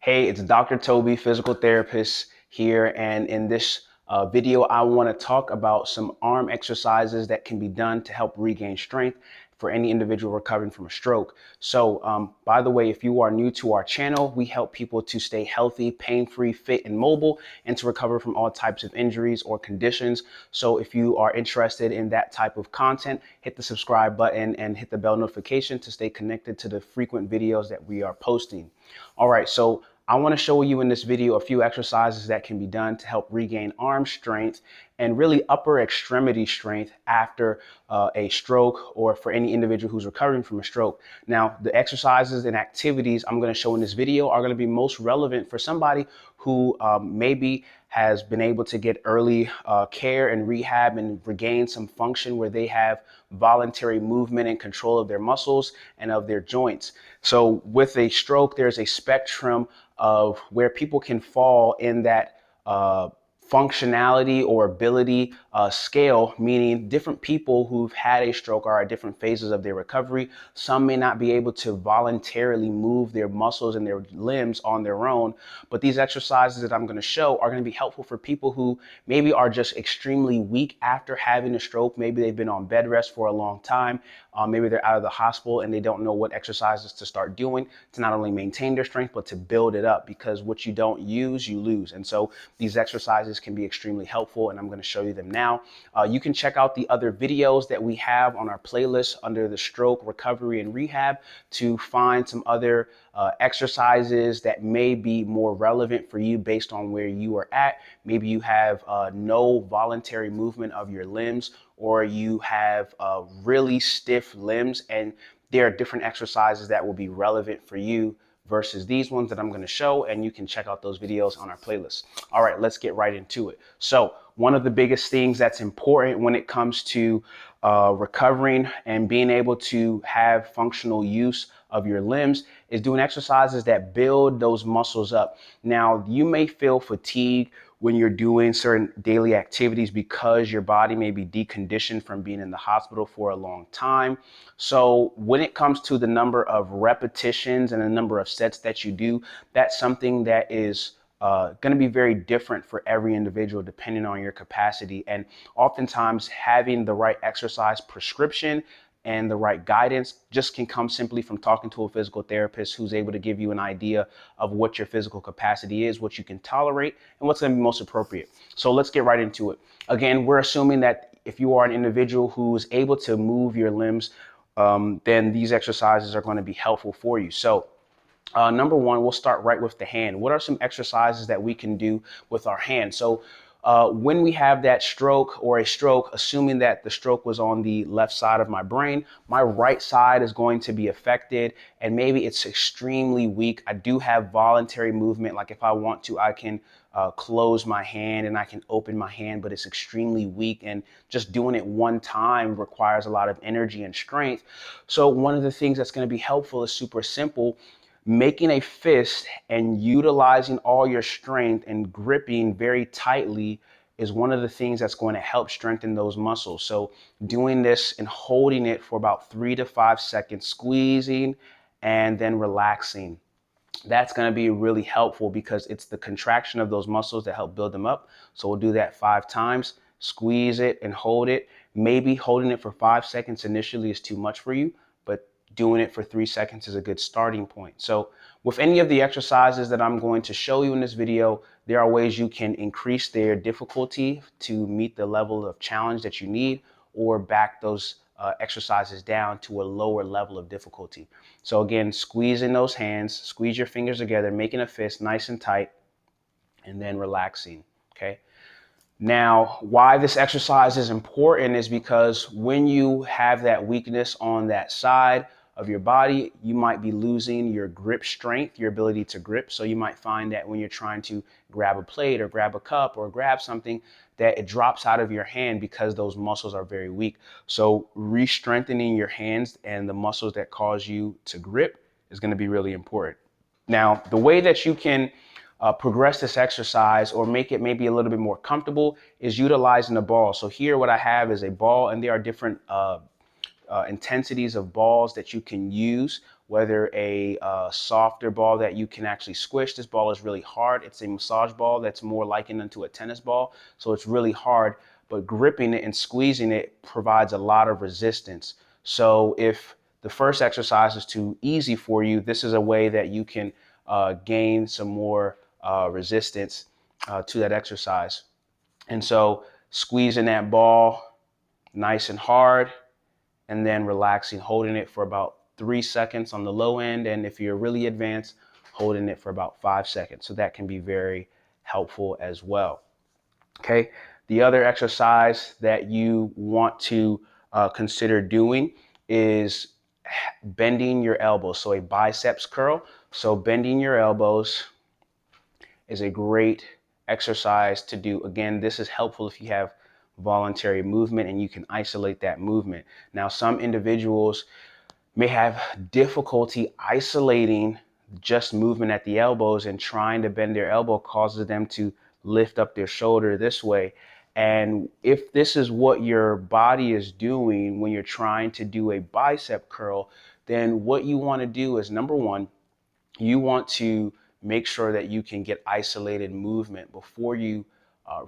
Hey, it's Dr. Toby, physical therapist here. And in this video, I want to talk about some arm exercises that can be done to help regain strength for any individual recovering from a stroke. So, by the way, if you are new to our channel, we help people to stay healthy, pain-free, fit, and mobile, and to recover from all types of injuries or conditions. So if you are interested in that type of content, hit the subscribe button and hit the bell notification to stay connected to the frequent videos that we are posting. All right, so I want to show you in this video a few exercises that can be done to help regain arm strength and really upper extremity strength after a stroke or for any individual who's recovering from a stroke. Now, the exercises and activities I'm going to show in this video are going to be most relevant for somebody who maybe has been able to get early care and rehab and regain some function where they have voluntary movement and control of their muscles and of their joints. So with a stroke, there's a spectrum of where people can fall in that functionality or ability scale, meaning different people who've had a stroke are at different phases of their recovery. Some may not be able to voluntarily move their muscles and their limbs on their own, but these exercises that I'm going to show are going to be helpful for people who maybe are just extremely weak after having a stroke. Maybe they've been on bed rest for a long time. Maybe they're out of the hospital and they don't know what exercises to start doing to not only maintain their strength, but to build it up, because what you don't use, you lose. And so these exercises can be extremely helpful, and I'm going to show you them now. You can check out the other videos that we have on our playlist under the stroke recovery and rehab to find some other exercises that may be more relevant for you based on where you are at. Maybe you have no voluntary movement of your limbs, or you have really stiff limbs, and there are different exercises that will be relevant for you versus these ones that I'm going to show, and you can check out those videos on our playlist. All right, let's get right into it. So one of the biggest things that's important when it comes to recovering and being able to have functional use of your limbs is doing exercises that build those muscles up. Now, you may feel fatigue when you're doing certain daily activities because your body may be deconditioned from being in the hospital for a long time. So when it comes to the number of repetitions and the number of sets that you do, that's something that is going to be very different for every individual depending on your capacity. And oftentimes having the right exercise prescription and the right guidance just can come simply from talking to a physical therapist who's able to give you an idea of what your physical capacity is, what you can tolerate, and what's going to be most appropriate. So let's get right into it. Again, we're assuming that if you are an individual who is able to move your limbs, then these exercises are going to be helpful for you. So number one, we'll start right with the hand. What are some exercises that we can do with our hand? So when we have that stroke or a stroke, assuming that the stroke was on the left side of my brain, my right side is going to be affected, and maybe it's extremely weak. I do have voluntary movement. Like if I want to, I can close my hand and I can open my hand, but it's extremely weak, and just doing it one time requires a lot of energy and strength. So one of the things that's going to be helpful is super simple. Making a fist and utilizing all your strength and gripping very tightly is one of the things that's going to help strengthen those muscles. So doing this and holding it for about 3 to 5 seconds, squeezing and then relaxing. That's going to be really helpful because it's the contraction of those muscles that help build them up. So we'll do that 5 times. Squeeze it and hold it. Maybe holding it for 5 seconds initially is too much for you, but doing it for 3 seconds is a good starting point. So with any of the exercises that I'm going to show you in this video, there are ways you can increase their difficulty to meet the level of challenge that you need, or back those exercises down to a lower level of difficulty. So again, squeezing those hands, squeeze your fingers together, making a fist nice and tight, and then relaxing, okay? Now, why this exercise is important is because when you have that weakness on that side of your body, you might be losing your grip strength, your ability to grip. So you might find that when you're trying to grab a plate or grab a cup or grab something, that it drops out of your hand because those muscles are very weak. So re-strengthening your hands and the muscles that cause you to grip is going to be really important. Now, the way that you can progress this exercise or make it maybe a little bit more comfortable is utilizing a ball. So here what I have is a ball, and there are different intensities of balls that you can use whether a softer ball that you can actually squish. This ball is really hard. It's a massage ball that's more likened into a tennis ball, so it's really hard, but gripping it and squeezing it provides a lot of resistance. So if the first exercise is too easy for you, this is a way that you can gain some more resistance to that exercise. And so squeezing that ball nice and hard, and then relaxing, holding it for about 3 seconds on the low end. And if you're really advanced, holding it for about 5 seconds. So that can be very helpful as well. Okay. The other exercise that you want to consider doing is bending your elbows. So a biceps curl. So bending your elbows is a great exercise to do. Again, this is helpful if you have voluntary movement and you can isolate that movement. Now, some individuals may have difficulty isolating just movement at the elbows, and trying to bend their elbow causes them to lift up their shoulder this way. And if this is what your body is doing when you're trying to do a bicep curl, then what you want to do is, number one, you want to make sure that you can get isolated movement before you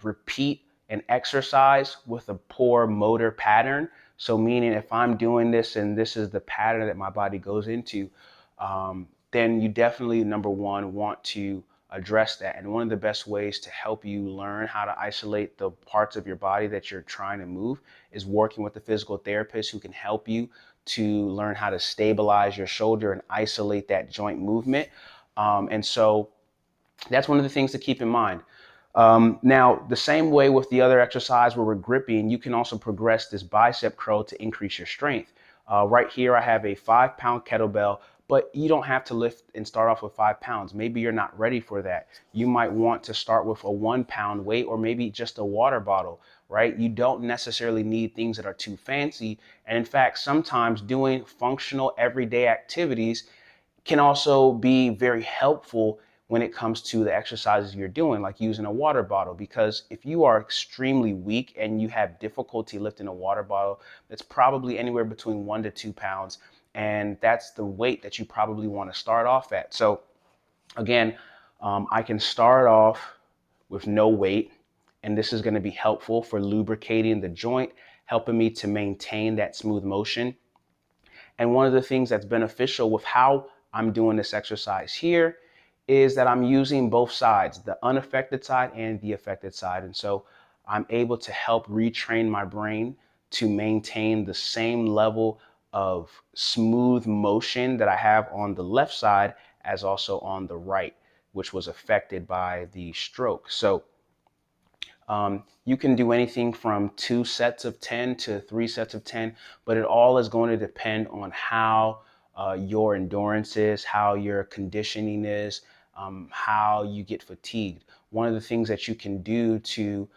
repeat an exercise with a poor motor pattern. So meaning if I'm doing this and this is the pattern that my body goes into, then you definitely, number one, want to address that. And one of the best ways to help you learn how to isolate the parts of your body that you're trying to move is working with a physical therapist who can help you to learn how to stabilize your shoulder and isolate that joint movement. And so that's one of the things to keep in mind. Now, the same way with the other exercise where we're gripping, you can also progress this bicep curl to increase your strength. Right here, I have a 5-pound kettlebell, but you don't have to lift and start off with 5 pounds. Maybe you're not ready for that. You might want to start with a 1-pound weight, or maybe just a water bottle, right? You don't necessarily need things that are too fancy. And in fact, sometimes doing functional everyday activities can also be very helpful when it comes to the exercises you're doing, like using a water bottle. Because if you are extremely weak and you have difficulty lifting a water bottle, that's probably anywhere between 1 to 2 pounds. And that's the weight that you probably want to start off at. So again, I can start off with no weight, and this is going to be helpful for lubricating the joint, helping me to maintain that smooth motion. And one of the things that's beneficial with how I'm doing this exercise here is that I'm using both sides, the unaffected side and the affected side. And so I'm able to help retrain my brain to maintain the same level of smooth motion that I have on the left side as also on the right, which was affected by the stroke. So you can do anything from 2 sets of 10 to 3 sets of 10, but it all is going to depend on how your endurance is, how your conditioning is, how you get fatigued. One of the things that you can do to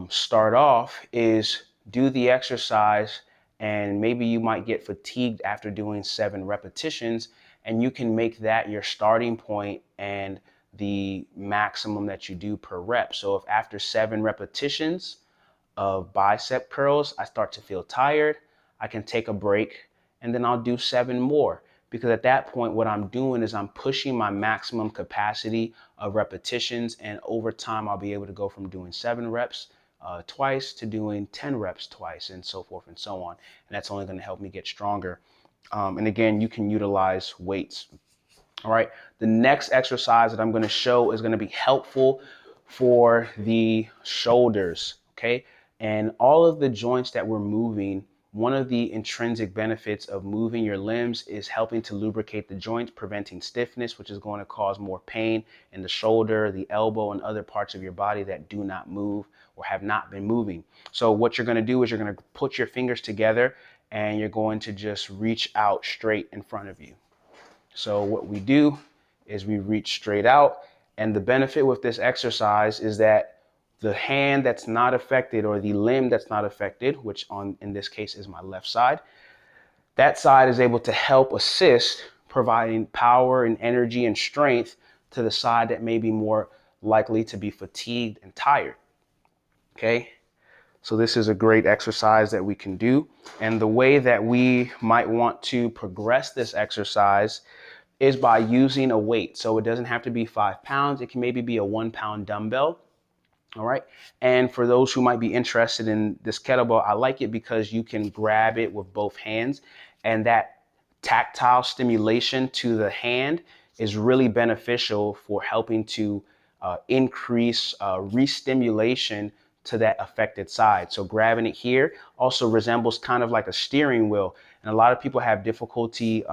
start off is do the exercise, and maybe you might get fatigued after doing 7 repetitions, and you can make that your starting point and the maximum that you do per rep. So if after 7 repetitions of bicep curls, I start to feel tired, I can take a break and then I'll do 7 more. Because at that point, what I'm doing is I'm pushing my maximum capacity of repetitions. And over time, I'll be able to go from doing 7 reps twice to doing 10 reps twice, and so forth and so on. And that's only going to help me get stronger. And again, you can utilize weights. All right, the next exercise that I'm going to show is going to be helpful for the shoulders, okay? And all of the joints that we're moving, one of the intrinsic benefits of moving your limbs is helping to lubricate the joints, preventing stiffness, which is going to cause more pain in the shoulder, the elbow, and other parts of your body that do not move or have not been moving. So what you're going to do is you're going to put your fingers together and you're going to just reach out straight in front of you. So what we do is we reach straight out, and the benefit with this exercise is that the hand that's not affected, or the limb that's not affected, which in this case is my left side, that side is able to help assist providing power and energy and strength to the side that may be more likely to be fatigued and tired. Okay, So this is a great exercise that we can do. And the way that we might want to progress this exercise is by using a weight. So it doesn't have to be 5 pounds. It can maybe be a 1 pound dumbbell. All right. And for those who might be interested in this kettlebell, I like it because you can grab it with both hands, and that tactile stimulation to the hand is really beneficial for helping to increase re-stimulation to that affected side. So grabbing it here also resembles kind of like a steering wheel. And a lot of people have difficulty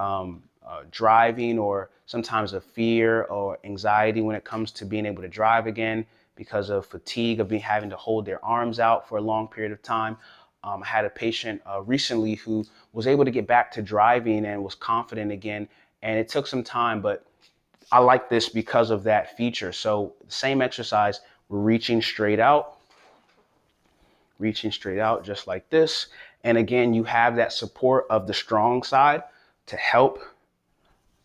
driving, or sometimes a fear or anxiety when it comes to being able to drive again, because of fatigue of having to hold their arms out for a long period of time. I had a patient recently who was able to get back to driving and was confident again. And it took some time, but I like this because of that feature. So the same exercise, we're reaching straight out just like this. And again, you have that support of the strong side to help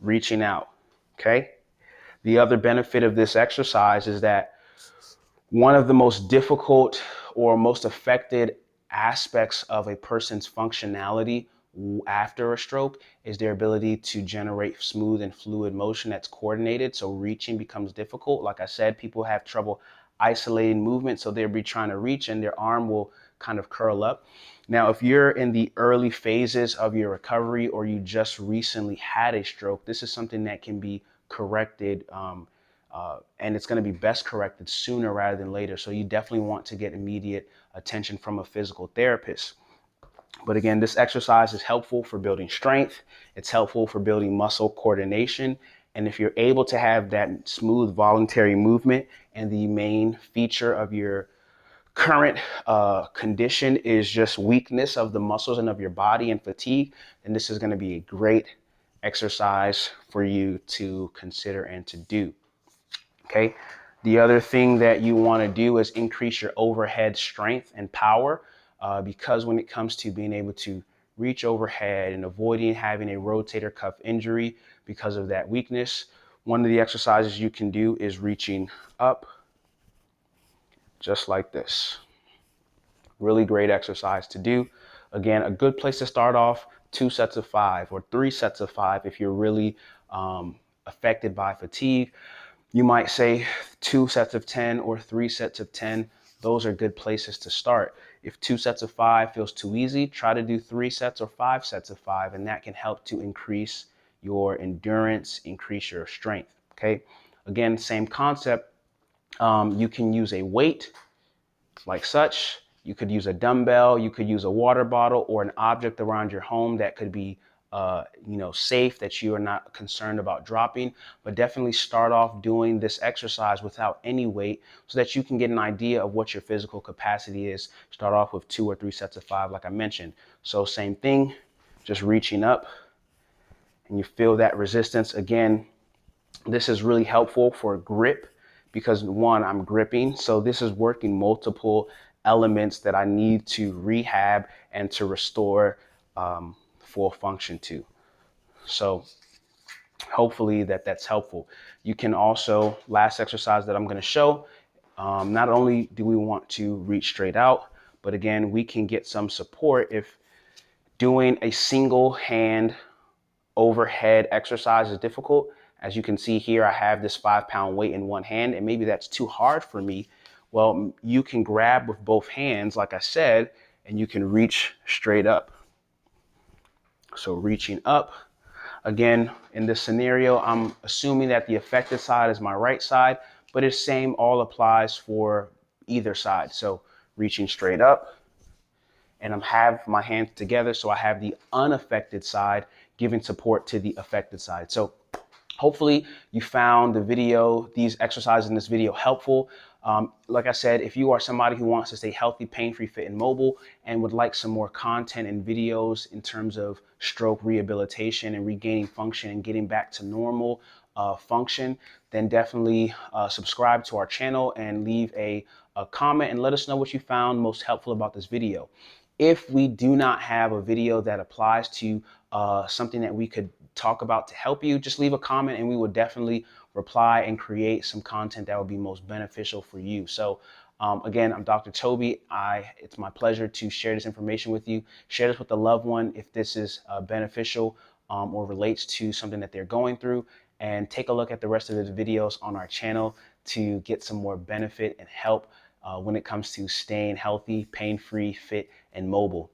reaching out. Okay. The other benefit of this exercise is that one of the most difficult or most affected aspects of a person's functionality after a stroke is their ability to generate smooth and fluid motion that's coordinated. So reaching becomes difficult. Like I said, people have trouble isolating movement, so they'll be trying to reach and their arm will kind of curl up. Now, if you're in the early phases of your recovery, or you just recently had a stroke, this is something that can be corrected, and it's going to be best corrected sooner rather than later. So you definitely want to get immediate attention from a physical therapist. But again, this exercise is helpful for building strength. It's helpful for building muscle coordination. And if you're able to have that smooth voluntary movement, and the main feature of your current condition is just weakness of the muscles and of your body and fatigue, then this is going to be a great exercise for you to consider and to do. Okay. The other thing that you want to do is increase your overhead strength and power, because when it comes to being able to reach overhead and avoiding having a rotator cuff injury because of that weakness, one of the exercises you can do is reaching up just like this. Really great exercise to do. Again, a good place to start off, 2 sets of 5 or 3 sets of 5 if you're really affected by fatigue. You might say 2 sets of 10 or 3 sets of 10. Those are good places to start. If 2 sets of 5 feels too easy, try to do 3 sets or 5 sets of 5, and that can help to increase your endurance, increase your strength. Okay. Again, same concept. You can use a weight like such. You could use a dumbbell, you could use a water bottle, or an object around your home that could be safe, that you are not concerned about dropping. But definitely start off doing this exercise without any weight, so that you can get an idea of what your physical capacity is. Start off with 2 or 3 sets of 5, like I mentioned. So same thing, just reaching up, and you feel that resistance. Again, this is really helpful for grip, because one, I'm gripping. So this is working multiple elements that I need to rehab and to restore full function to. So hopefully that's helpful. You can also, last exercise that I'm going to show, not only do we want to reach straight out, but again, we can get some support if doing a single hand overhead exercise is difficult. As you can see here, I have this 5-pound weight in one hand, and maybe that's too hard for me. Well, you can grab with both hands, like I said, and you can reach straight up. So reaching up. Again, in this scenario, I'm assuming that the affected side is my right side, but it's same all applies for either side. So reaching straight up, and I have my hands together, so I have the unaffected side giving support to the affected side. So hopefully you found these exercises in this video helpful. Like I said, if you are somebody who wants to stay healthy, pain-free, fit, and mobile, and would like some more content and videos in terms of stroke rehabilitation and regaining function and getting back to normal function, then definitely subscribe to our channel and leave a comment and let us know what you found most helpful about this video. If we do not have a video that applies to something that we could talk about to help you, just leave a comment and we will definitely reply and create some content that will be most beneficial for you. So Again, I'm Dr. Toby. It's my pleasure to share this information with you. Share this with a loved one if this is beneficial or relates to something that they're going through. And take a look at the rest of the videos on our channel to get some more benefit and help when it comes to staying healthy, pain-free, fit, and mobile.